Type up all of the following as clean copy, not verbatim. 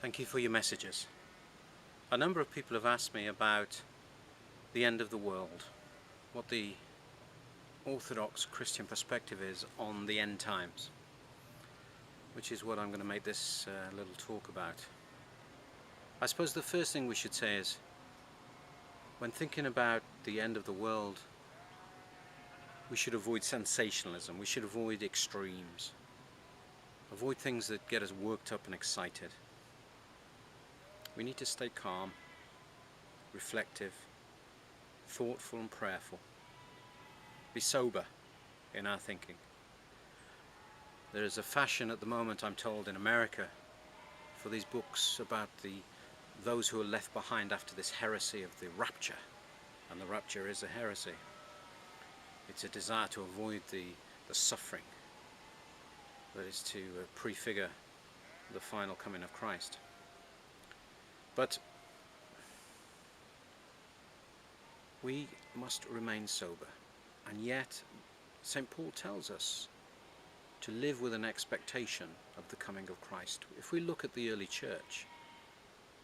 Thank you for your messages. A number of people have asked me about the end of the world, what the Orthodox Christian perspective is on the end times, which is what I'm going to make this little talk about. I suppose the first thing we should say is, when thinking about the end of the world, we should avoid sensationalism, we should avoid extremes, avoid things that get us worked up and excited. We need to stay calm, reflective, thoughtful and prayerful. Be sober in our thinking. There is a fashion at the moment, I'm told, in America for these books about those who are left behind after this heresy of the rapture. And the rapture is a heresy. It's a desire to avoid the suffering that is to prefigure the final coming of Christ. But we must remain sober, and yet St. Paul tells us to live with an expectation of the coming of Christ. If we look at the early church,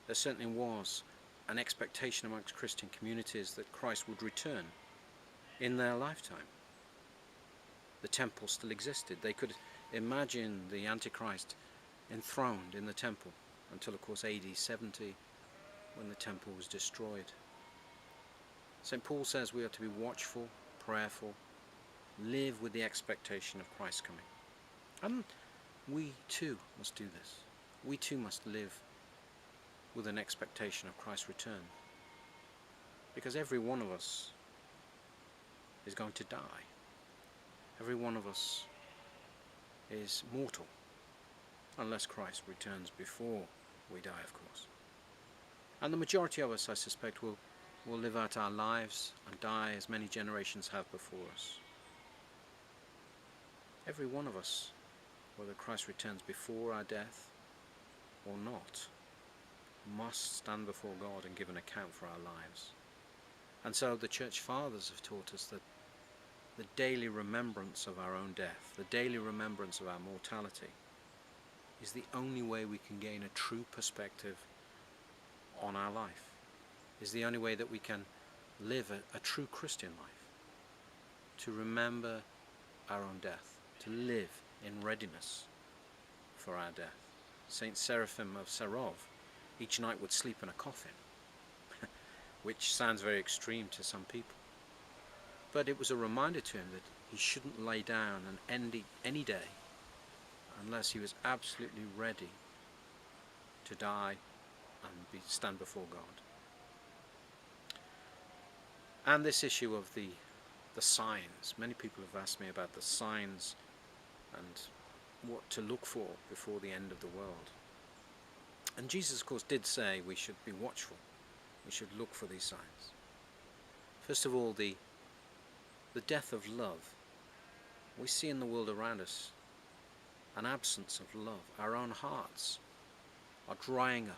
there certainly was an expectation amongst Christian communities that Christ would return in their lifetime. The temple still existed. They could imagine the Antichrist enthroned in the temple until, of course, AD 70, when the temple was destroyed. St. Paul says we are to be watchful, prayerful, live with the expectation of Christ's coming. And we too must do this. We too must live with an expectation of Christ's return. Because every one of us is going to die. Every one of us is mortal, unless Christ returns before we die, of course. And the majority of us, I suspect, will live out our lives and die as many generations have before us. Every one of us, whether Christ returns before our death or not, must stand before God and give an account for our lives. And so the Church Fathers have taught us that the daily remembrance of our own death, the daily remembrance of our mortality, is the only way we can gain a true perspective on our life, is the only way that we can live a true Christian life, to remember our own death, to live in readiness for our death. Saint Seraphim of Sarov each night would sleep in a coffin, which sounds very extreme to some people. But it was a reminder to him that he shouldn't lay down and end any day unless he was absolutely ready to die and stand before God. And this issue of the signs. Many people have asked me about the signs and what to look for before the end of the world. And Jesus, of course, did say we should be watchful. We should look for these signs. First of all, the death of love. We see in the world around us an absence of love. Our own hearts are drying up.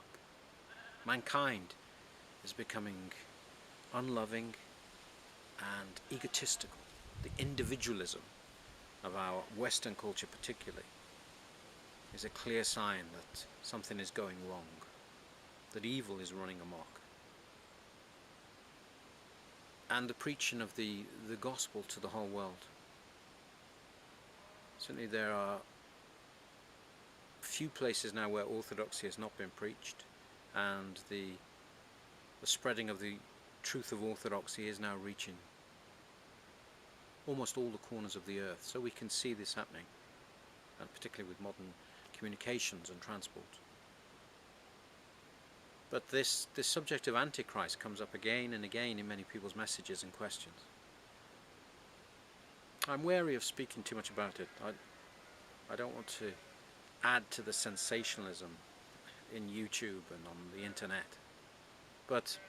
Mankind is becoming unloving and egotistical. The individualism of our Western culture particularly is a clear sign that something is going wrong, that evil is running amok. And the preaching of the gospel to the whole world. Certainly there are few places now where orthodoxy has not been preached, and the spreading of the truth of orthodoxy is now reaching almost all the corners of the earth. So we can see this happening, and particularly with modern communications and transport. But this subject of Antichrist comes up again and again in many people's messages and questions. I'm wary of speaking too much about it. I don't want to add to the sensationalism in YouTube and on the internet. But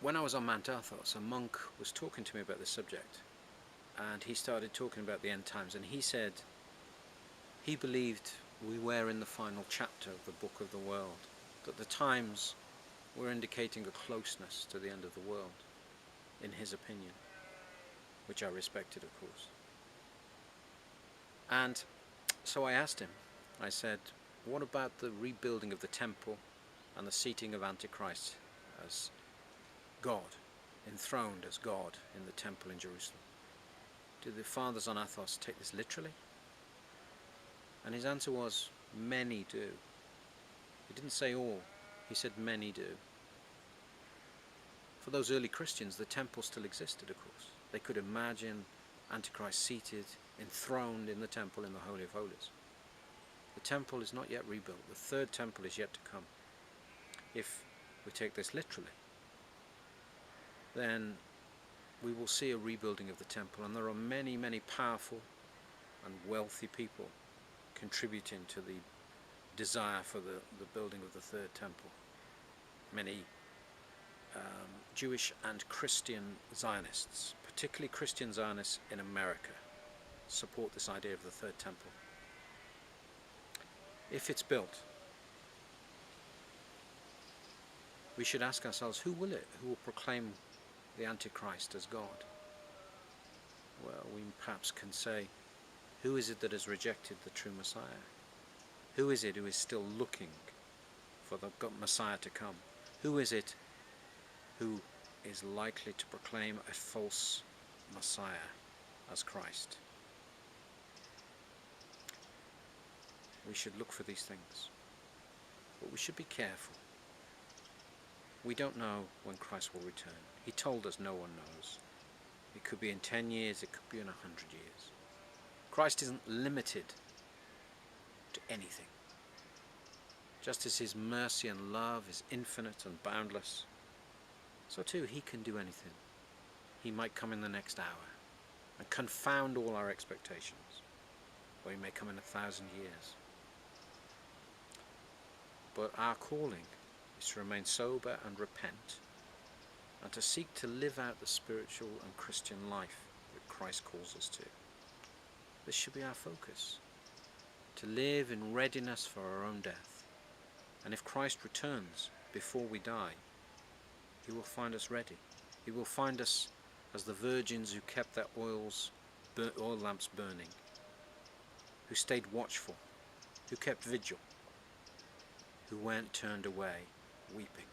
when I was on Mount Athos, a monk was talking to me about this subject, and he started talking about the end times, and he said he believed we were in the final chapter of the book of the world, that the times were indicating a closeness to the end of the world, in his opinion, which I respected, of course. And So I asked him, I said, what about the rebuilding of the temple and the seating of Antichrist as God, enthroned as God in the temple in Jerusalem? Do the fathers on Athos take this literally? And his answer was, many do. He didn't say all, he said many do. For those early Christians, the temple still existed, of course. They could imagine Antichrist seated, enthroned in the temple in the Holy of Holies. The temple is not yet rebuilt. The third temple is yet to come. If we take this literally, then we will see a rebuilding of the temple, and there are many, many powerful and wealthy people contributing to the desire for the building of the third temple. Many Jewish and Christian Zionists, particularly Christian Zionists in America, support this idea of the third temple. If it's built, we should ask ourselves, who will it? Who will proclaim the Antichrist as God? Well, we perhaps can say, who is it that has rejected the true Messiah? Who is it who is still looking for the Messiah to come? Who is it who is likely to proclaim a false Messiah as Christ? We should look for these things, but we should be careful. We don't know when Christ will return. He told us no one knows. It could be in 10 years, it could be in 100 years. Christ isn't limited to anything. Just as his mercy and love is infinite and boundless, so too he can do anything. He might come in the next hour and confound all our expectations, or he may come in 1,000 years. But our calling is to remain sober and repent, and to seek to live out the spiritual and Christian life that Christ calls us to. This should be our focus, to live in readiness for our own death. And if Christ returns before we die, he will find us ready. He will find us as the virgins who kept their oil lamps burning, who stayed watchful, who kept vigil, who weren't turned away weeping.